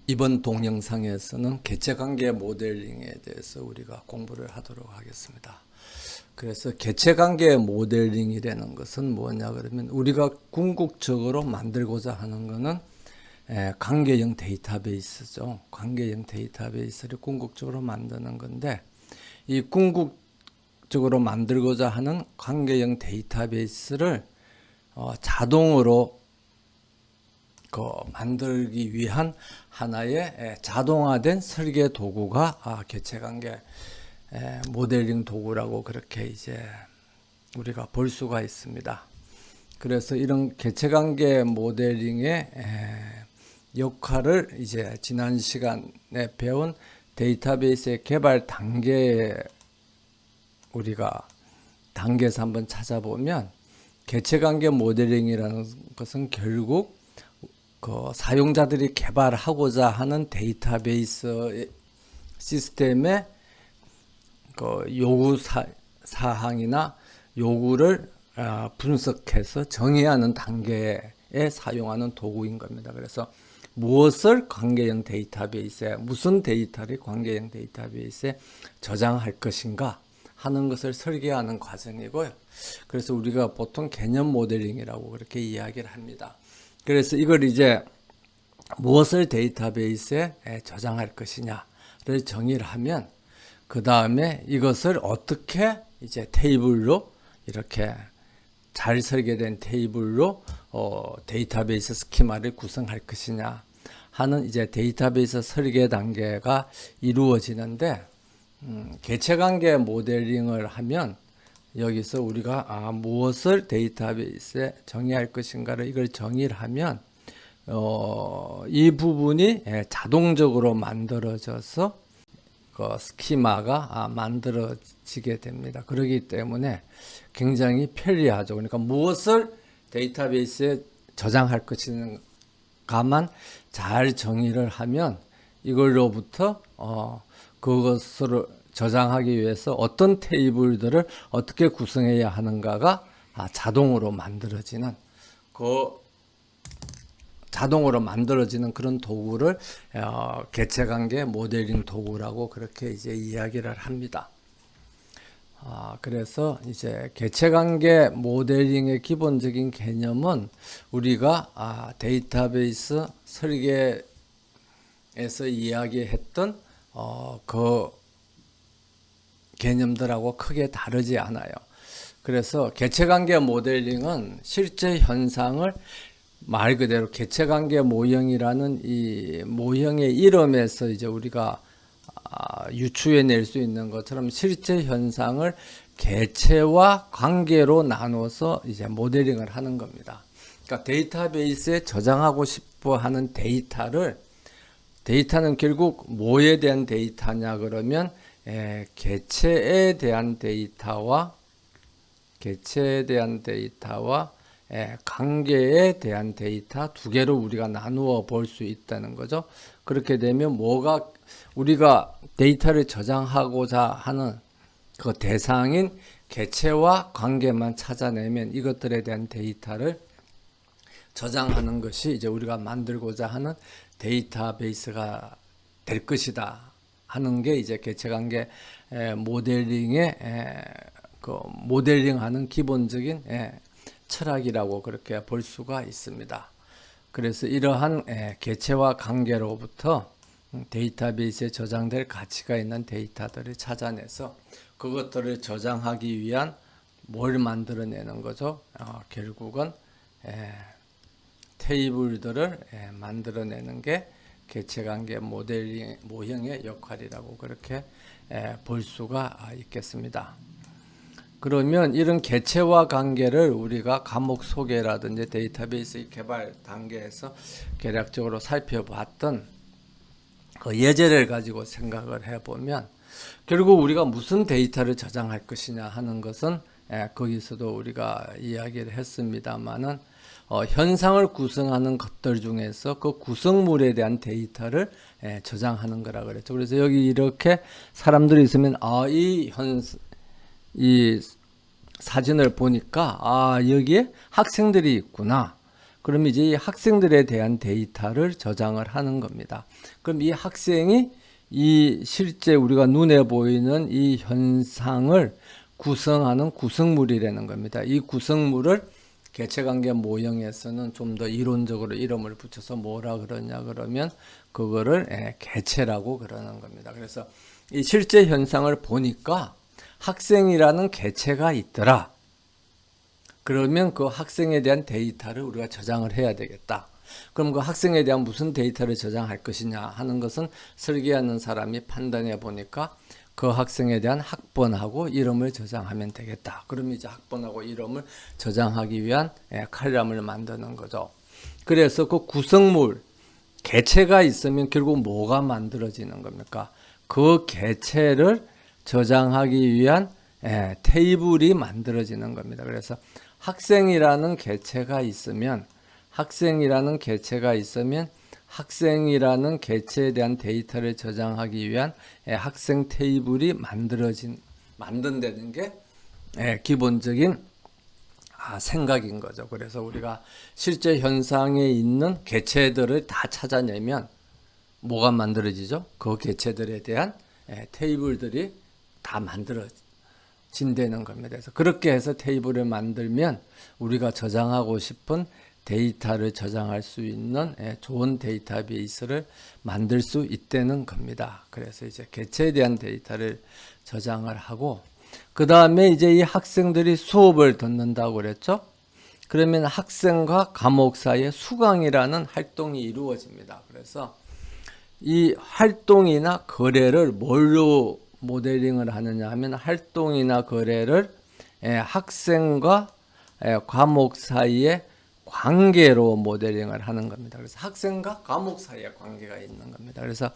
이번 동영상에서는 개체관계 모델링에 대해서 우리가 공부를 하도록 하겠습니다. 그래서 개체관계 모델링이라는 것은 뭐냐 그러면 우리가 궁극적으로 만들고자 하는 것은 관계형 데이터베이스죠. 관계형 데이터베이스를 궁극적으로 만드는 건데, 이 궁극적으로 만들고자 하는 관계형 데이터베이스를 자동으로 만들기 위한 하나의 자동화된 설계 도구가 개체관계 모델링 도구라고 그렇게 이제 우리가 볼 수가 있습니다. 그래서 이런 개체관계 모델링의 역할을 이제 지난 시간에 배운 데이터베이스의 개발 단계에 우리가 단계에서 한번 찾아보면, 개체관계 모델링이라는 것은 결국 사용자들이 개발하고자 하는 데이터베이스 시스템의 요구 사항이나 요구를 분석해서 정의하는 단계에 사용하는 도구인 겁니다. 그래서 무엇을 관계형 데이터베이스에, 무슨 데이터를 관계형 데이터베이스에 저장할 것인가 하는 것을 설계하는 과정이고요. 그래서 우리가 보통 개념 모델링이라고 그렇게 이야기를 합니다. 그래서 이걸 이제 무엇을 데이터베이스에 저장할 것이냐를 정의를 하면, 그 다음에 이것을 어떻게 이제 테이블로, 이렇게 잘 설계된 테이블로 데이터베이스 스키마를 구성할 것이냐 하는 이제 데이터베이스 설계 단계가 이루어지는데, 개체관계 모델링을 하면 여기서 우리가 무엇을 데이터베이스에 정의할 것인가를 이걸 정의를 하면 이 부분이 자동적으로 만들어져서 스키마가 만들어지게 됩니다. 그렇기 때문에 굉장히 편리하죠. 그러니까 무엇을 데이터베이스에 저장할 것인가만 잘 정의를 하면 이걸로부터 그것을 저장하기 위해서 어떤 테이블들을 어떻게 구성해야 하는가가 자동으로 만들어지는 그런 도구를 개체관계 모델링 도구라고 그렇게 이제 이야기를 합니다. 그래서 이제 개체관계 모델링의 기본적인 개념은 우리가 데이터베이스 설계에서 이야기했던 그 개념들하고 크게 다르지 않아요. 그래서 개체관계 모델링은 실제 현상을 말 그대로 개체관계 모형이라는 이 모형의 이름에서 이제 우리가 유추해낼 수 있는 것처럼 실제 현상을 개체와 관계로 나눠서 이제 모델링을 하는 겁니다. 그러니까 데이터베이스에 저장하고 싶어 하는 데이터는 결국 뭐에 대한 데이터냐 그러면 개체에 대한 데이터와 관계에 대한 데이터 두 개로 우리가 나누어 볼 수 있다는 거죠. 그렇게 되면 우리가 데이터를 저장하고자 하는 그 대상인 개체와 관계만 찾아내면 이것들에 대한 데이터를 저장하는 것이 이제 우리가 만들고자 하는 데이터베이스가 될 것이다 하는 게 이제 개체관계 모델링의 모델링하는 기본적인 철학이라고 그렇게 볼 수가 있습니다. 그래서 이러한 개체와 관계로부터 데이터베이스에 저장될 가치가 있는 데이터들을 찾아내서 그것들을 저장하기 위한 뭘 만들어내는 거죠? 결국은 테이블들을 만들어내는 게 개체관계 모델링 모형의 역할이라고 그렇게 볼 수가 있겠습니다. 그러면 이런 개체와 관계를 우리가 과목 소개라든지 데이터베이스 개발 단계에서 개략적으로 살펴봤던 그 예제를 가지고 생각을 해보면, 결국 우리가 무슨 데이터를 저장할 것이냐 하는 것은 거기서도 우리가 이야기를 했습니다만은 현상을 구성하는 것들 중에서 그 구성물에 대한 데이터를 저장하는 거라 그랬죠. 그래서 여기 이렇게 사람들이 있으면 이 사진을 보니까 여기에 학생들이 있구나. 그럼 이제 이 학생들에 대한 데이터를 저장을 하는 겁니다. 그럼 이 학생이 이 실제 우리가 눈에 보이는 이 현상을 구성하는 구성물이라는 겁니다. 이 구성물을 개체관계 모형에서는 좀 더 이론적으로 이름을 붙여서 뭐라 그러냐 그러면 그거를 개체라고 그러는 겁니다. 그래서 이 실제 현상을 보니까 학생이라는 개체가 있더라. 그러면 그 학생에 대한 데이터를 우리가 저장을 해야 되겠다. 그럼 그 학생에 대한 무슨 데이터를 저장할 것이냐 하는 것은 설계하는 사람이 판단해 보니까 그 학생에 대한 학번하고 이름을 저장하면 되겠다. 그럼 이제 학번하고 이름을 저장하기 위한 칼럼을 만드는 거죠. 그래서 그 구성물, 개체가 있으면 결국 뭐가 만들어지는 겁니까? 그 개체를 저장하기 위한 테이블이 만들어지는 겁니다. 그래서 학생이라는 개체가 있으면 학생이라는 개체에 대한 데이터를 저장하기 위한 학생 테이블이 만든다는 게 기본적인 생각인 거죠. 그래서 우리가 실제 현상에 있는 개체들을 다 찾아내면 뭐가 만들어지죠? 그 개체들에 대한 테이블들이 다 만들어진다는 겁니다. 그래서 그렇게 해서 테이블을 만들면 우리가 저장하고 싶은 데이터를 저장할 수 있는 좋은 데이터베이스를 만들 수 있다는 겁니다. 그래서 이제 개체에 대한 데이터를 저장을 하고 그 다음에 이제 이 학생들이 수업을 듣는다고 그랬죠. 그러면 학생과 과목 사이에 수강이라는 활동이 이루어집니다. 그래서 이 활동이나 거래를 뭘로 모델링을 하느냐 하면 활동이나 거래를 학생과 과목 사이에 관계로 모델링을 하는 겁니다. 그래서 학생과 과목 사이에 관계가 있는 겁니다. 그래서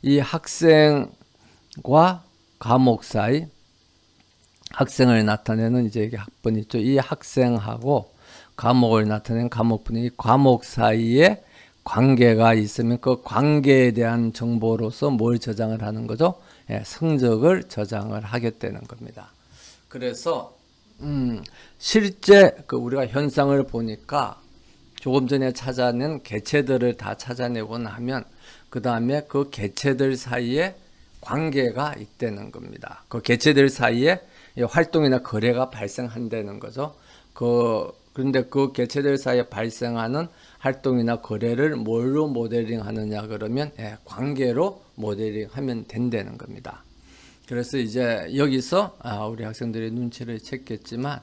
이 학생과 과목 사이, 학생을 나타내는 이제 이게 학번 있죠. 이 학생하고 과목을 나타내는 과목분이 과목 사이에 관계가 있으면 그 관계에 대한 정보로서 뭘 저장을 하는 거죠? 성적을 저장을 하겠다는 겁니다. 그래서 실제 우리가 현상을 보니까 조금 전에 찾아낸 개체들을 다 찾아내고 나면 그 다음에 그 개체들 사이에 관계가 있다는 겁니다. 그 개체들 사이에 활동이나 거래가 발생한다는 거죠. 그런데 그 개체들 사이에 발생하는 활동이나 거래를 뭘로 모델링 하느냐 그러면 관계로 모델링 하면 된다는 겁니다. 그래서 이제 여기서 우리 학생들의 눈치를 챘겠지만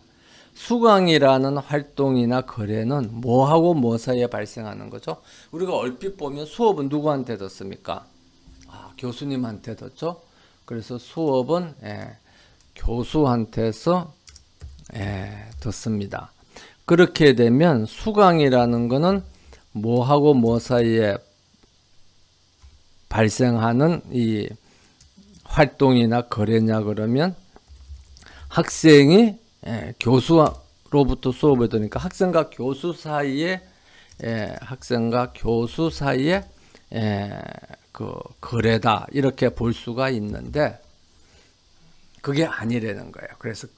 수강이라는 활동이나 거래는 뭐하고 뭐 사이에 발생하는 거죠? 우리가 얼핏 보면 수업은 누구한테 듣습니까? 교수님한테 듣죠? 그래서 수업은 교수한테서 듣습니다. 그렇게 되면 수강이라는 거는 뭐하고 뭐 사이에 발생하는 이 활동이나 거래냐 그러면 학생이 교수로부터 수업을 들으니까 학생과 교수 사이에 그 거래다 이렇게 볼 수가 있는데 그게 아니라는 거예요. 그래서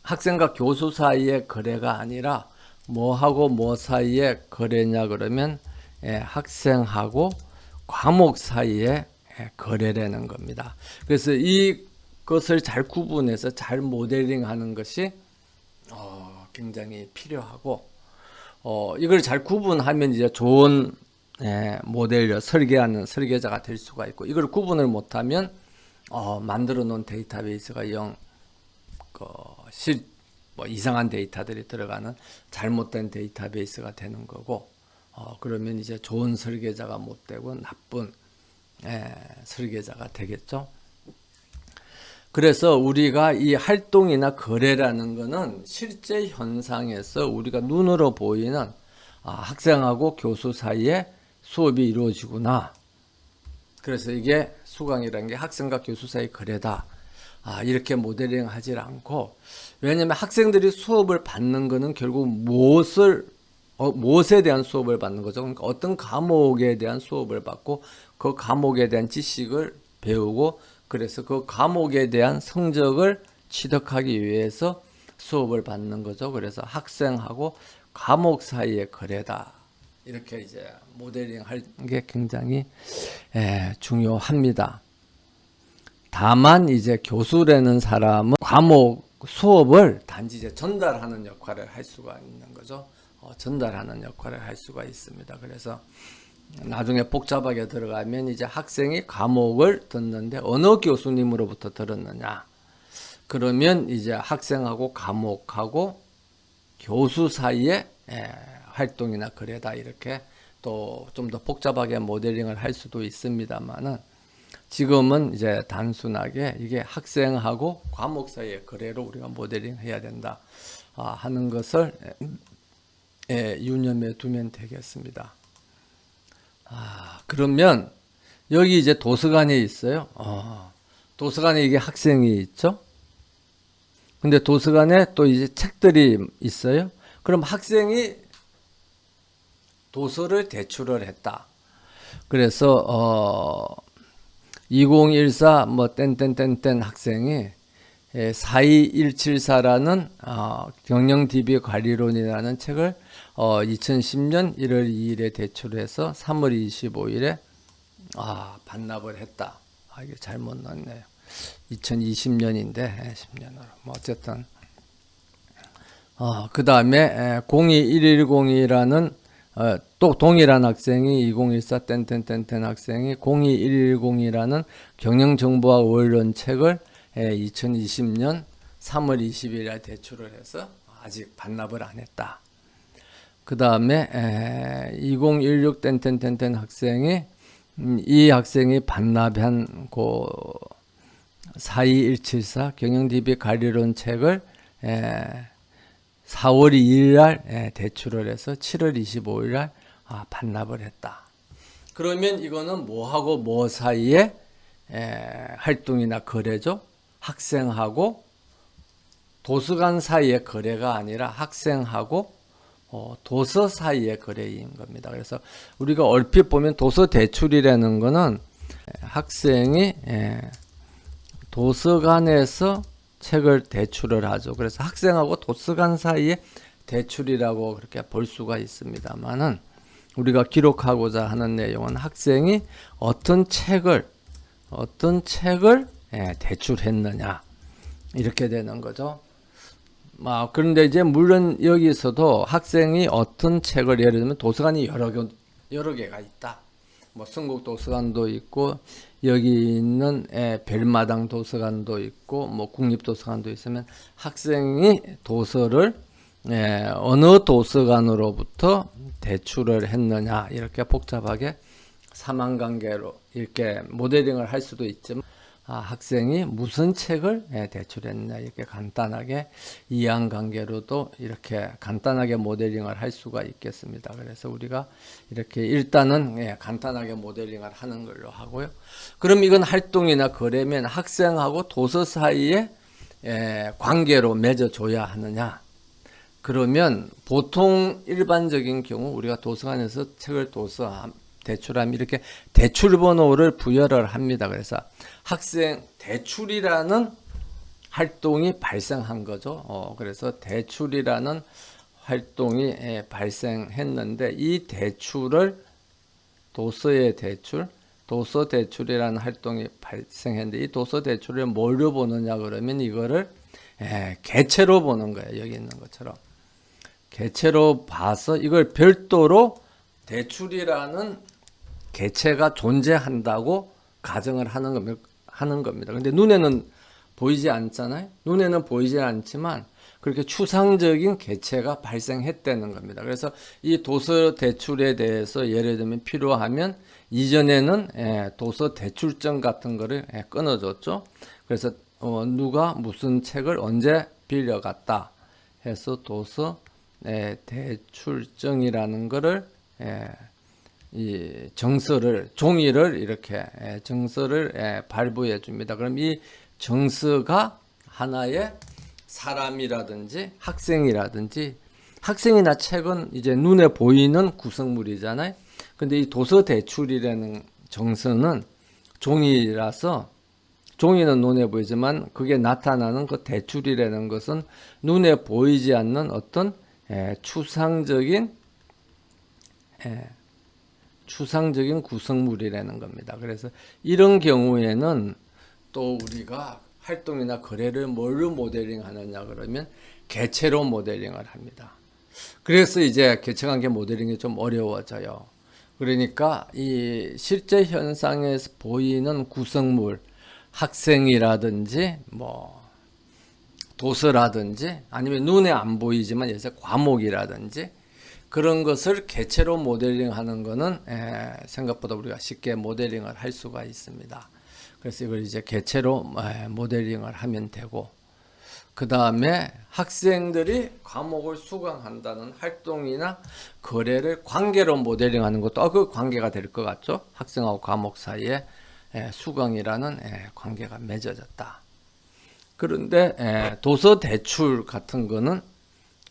학생과 교수 사이의 거래가 아니라 뭐하고 뭐 사이에 거래냐 그러면 학생하고 과목 사이에 거래라는 겁니다. 그래서 이것을 잘 구분해서 잘 모델링하는 것이 굉장히 필요하고 이걸 잘 구분하면 이제 좋은 모델을 설계하는 설계자가 될 수가 있고 이걸 구분을 못하면 만들어 놓은 데이터베이스가 영 이상한 데이터들이 들어가는 잘못된 데이터베이스가 되는 거고 그러면 이제 좋은 설계자가 못 되고 나쁜 설계자가 되겠죠. 그래서 우리가 이 활동이나 거래라는 거는 실제 현상에서 우리가 눈으로 보이는 학생하고 교수 사이에 수업이 이루어지구나. 그래서 이게 수강이라는 게 학생과 교수 사이 거래다. 이렇게 모델링 하지 않고 왜냐하면 학생들이 수업을 받는 거는 결국 무엇에 대한 수업을 받는 거죠. 그러니까 어떤 과목에 대한 수업을 받고 그 과목에 대한 지식을 배우고 그래서 그 과목에 대한 성적을 취득하기 위해서 수업을 받는 거죠. 그래서 학생하고 과목 사이의 거래다. 이렇게 이제 모델링 할 게 굉장히 중요합니다. 다만 이제 교수라는 사람은 과목 수업을 단지 이제 전달하는 역할을 할 수가 있는 거죠. 전달하는 역할을 할 수가 있습니다. 그래서 나중에 복잡하게 들어가면 이제 학생이 과목을 듣는데 어느 교수님으로부터 들었느냐. 그러면 이제 학생하고 과목하고 교수 사이에 활동이나 거래다. 이렇게 또 좀 더 복잡하게 모델링을 할 수도 있습니다만은 지금은 이제 단순하게 이게 학생하고 과목 사이의 거래로 우리가 모델링 해야 된다 하는 것을 유념해 두면 되겠습니다. 그러면 여기 이제 도서관이 있어요. 도서관에 이게 학생이 있죠. 근데 도서관에 또 이제 책들이 있어요. 그럼 학생이 도서를 대출을 했다. 그래서 2014 뭐 땡땡땡땡 학생이 42174라는 경영 DB 관리론이라는 책을 2010년 1월 2일에 대출해서 3월 25일에 반납을 했다. 이게 잘못 넣었네요. 2020년인데 10년으로 뭐 어쨌든 그 다음에 021102라는 또 동일한 학생이 2014 땡땡땡땡 학생이 021102라는 경영정보학 원론 책을 2020년 3월 20일에 대출을 해서 아직 반납을 안 했다. 그 다음에 2016 땡땡땡땡 학생이 이 학생이 반납한 42174 경영DB 관리론 책을 4월 2일 날 대출을 해서 7월 25일 날 반납을 했다. 그러면 이거는 뭐하고 뭐 사이에 활동이나 거래죠? 학생하고 도서관 사이의 거래가 아니라 학생하고 도서 사이의 거래인 겁니다. 그래서 우리가 얼핏 보면 도서 대출이라는 거는 학생이 도서관에서 책을 대출을 하죠. 그래서 학생하고 도서관 사이의 대출이라고 그렇게 볼 수가 있습니다만은 우리가 기록하고자 하는 내용은 학생이 어떤 책을 대출했느냐 이렇게 되는 거죠. 그런데 이제 물론 여기서도 학생이 어떤 책을 예를 들면 도서관이 여러 개가 있다. 뭐 성북 도서관도 있고 여기 있는 별마당 도서관도 있고 뭐 국립도서관도 있으면 학생이 도서를 어느 도서관으로부터 대출을 했느냐 이렇게 복잡하게 사망관계로 이렇게 모델링을 할 수도 있지만 학생이 무슨 책을 대출했냐 이렇게 간단하게 이항관계로도 이렇게 간단하게 모델링을 할 수가 있겠습니다. 그래서 우리가 이렇게 일단은 간단하게 모델링을 하는 걸로 하고요. 그럼 이건 활동이나 거래면 학생하고 도서 사이에 관계로 맺어줘야 하느냐. 그러면 보통 일반적인 경우 우리가 도서관에서 책을 대출하면 이렇게 대출번호를 부여를 합니다. 그래서 학생 대출이라는 활동이 발생한 거죠. 그래서 대출이라는 활동이 발생했는데 이 대출을 도서 대출이라는 활동이 발생했는데 이 도서 대출을 뭘로 보느냐 그러면 이거를 개체로 보는 거예요. 여기 있는 것처럼 개체로 봐서 이걸 별도로 대출이라는 개체가 존재한다고 가정을 하는 겁니다. 근데 눈에는 보이지 않잖아요. 눈에는 보이지 않지만 그렇게 추상적인 개체가 발생했다는 겁니다. 그래서 이 도서 대출에 대해서 예를 들면 필요하면 이전에는 도서 대출증 같은 거를 끊어줬죠. 그래서 누가 무슨 책을 언제 빌려갔다 해서 도서 대출증이라는 거를 이 종이를 이렇게 정서를 발부해 줍니다. 그럼 이 정서가 하나의 사람이라든지 학생이나 책은 이제 눈에 보이는 구성물이잖아요. 근데 이 도서 대출이라는 정서는 종이라서 종이는 눈에 보이지만 그게 나타나는 그 대출이라는 것은 눈에 보이지 않는 어떤 추상적인 구성물이라는 겁니다. 그래서 이런 경우에는 또 우리가 활동이나 거래를 뭘로 모델링 하느냐 그러면 개체로 모델링을 합니다. 그래서 이제 개체관계 모델링이 좀 어려워져요. 그러니까 이 실제 현상에서 보이는 구성물, 학생이라든지 뭐 도서라든지 아니면 눈에 안 보이지만 예를 들어 과목이라든지 그런 것을 개체로 모델링하는 거는 생각보다 우리가 쉽게 모델링을 할 수가 있습니다. 그래서 이걸 이제 개체로 모델링을 하면 되고, 그 다음에 학생들이 과목을 수강한다는 활동이나 거래를 관계로 모델링하는 것도 그 관계가 될 것 같죠. 학생하고 과목 사이에 수강이라는 관계가 맺어졌다. 그런데 도서 대출 같은 거는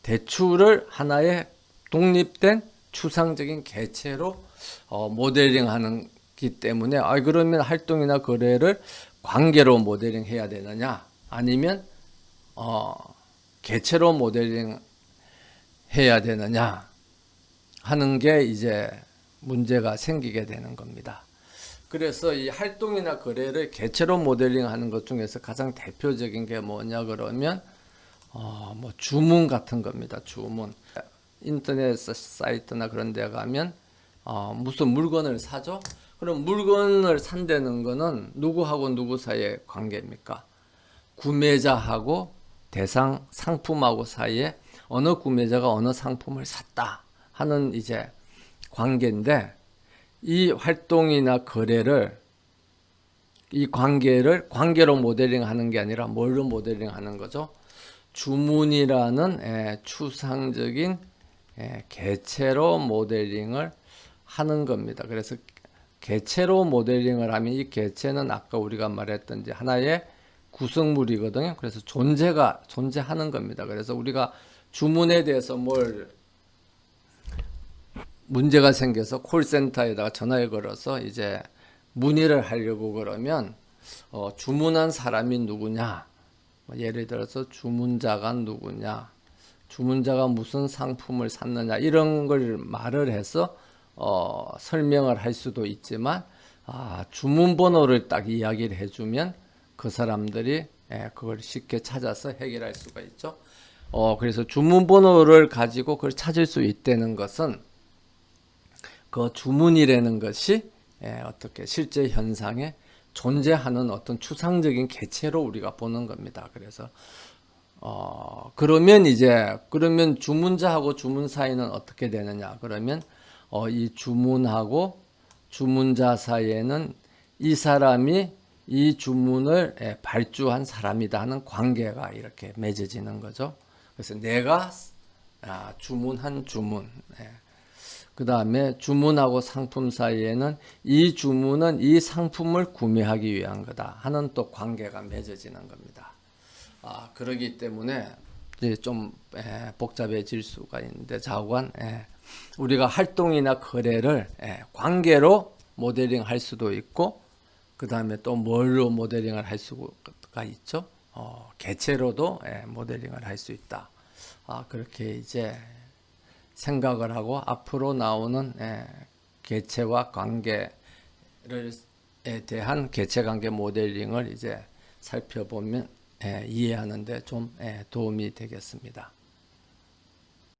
대출을 하나의 독립된 추상적인 개체로 모델링하는 기 때문에 그러면 활동이나 거래를 관계로 모델링 해야 되느냐 아니면 개체로 모델링 해야 되느냐 하는 게 이제 문제가 생기게 되는 겁니다. 그래서 이 활동이나 거래를 개체로 모델링 하는 것 중에서 가장 대표적인 게 뭐냐 그러면 뭐 주문 같은 겁니다. 주문. 인터넷 사이트나 그런 데 가면 무슨 물건을 사죠? 그럼 물건을 산다는 거는 누구하고 누구 사이의 관계입니까? 구매자하고 대상 상품하고 사이에 어느 구매자가 어느 상품을 샀다 하는 이제 관계인데, 이 활동이나 거래를 이 관계로 모델링 하는 게 아니라 뭘로 모델링 하는 거죠? 주문이라는 추상적인 개체로 모델링을 하는 겁니다. 그래서 개체로 모델링을 하면 이 개체는 아까 우리가 말했던 이제 하나의 구성물이거든요. 그래서 존재하는 겁니다. 그래서 우리가 주문에 대해서 문제가 생겨서 콜센터에다가 전화를 걸어서 이제 문의를 하려고 그러면 주문한 사람이 누구냐, 예를 들어서 주문자가 누구냐, 주문자가 무슨 상품을 샀느냐 이런 걸 말을 해서 설명을 할 수도 있지만 주문번호를 딱 이야기를 해주면 그 사람들이 그걸 쉽게 찾아서 해결할 수가 있죠. 그래서 주문번호를 가지고 그걸 찾을 수 있다는 것은 그 주문이라는 것이 어떻게 실제 현상에 존재하는 어떤 추상적인 개체로 우리가 보는 겁니다. 그래서 그러면 주문자하고 주문 사이는 어떻게 되느냐? 그러면 이 주문하고 주문자 사이에는 이 사람이 이 주문을 발주한 사람이다 하는 관계가 이렇게 맺어지는 거죠. 그래서 내가 주문한 주문, 그 다음에 주문하고 상품 사이에는 이 주문은 이 상품을 구매하기 위한 거다 하는 또 관계가 맺어지는 겁니다. 그러기 때문에 이제 좀 복잡해질 수가 있는데 자관 우리가 활동이나 거래를 관계로 모델링 할 수도 있고, 그 다음에 또 뭘로 모델링을 할 수가 있죠. 개체로도 모델링을 할 수 있다. 그렇게 이제 생각을 하고 앞으로 나오는 개체와 관계에 대한 개체관계 모델링을 이제 살펴보면 이해하는 데 좀 도움이 되겠습니다.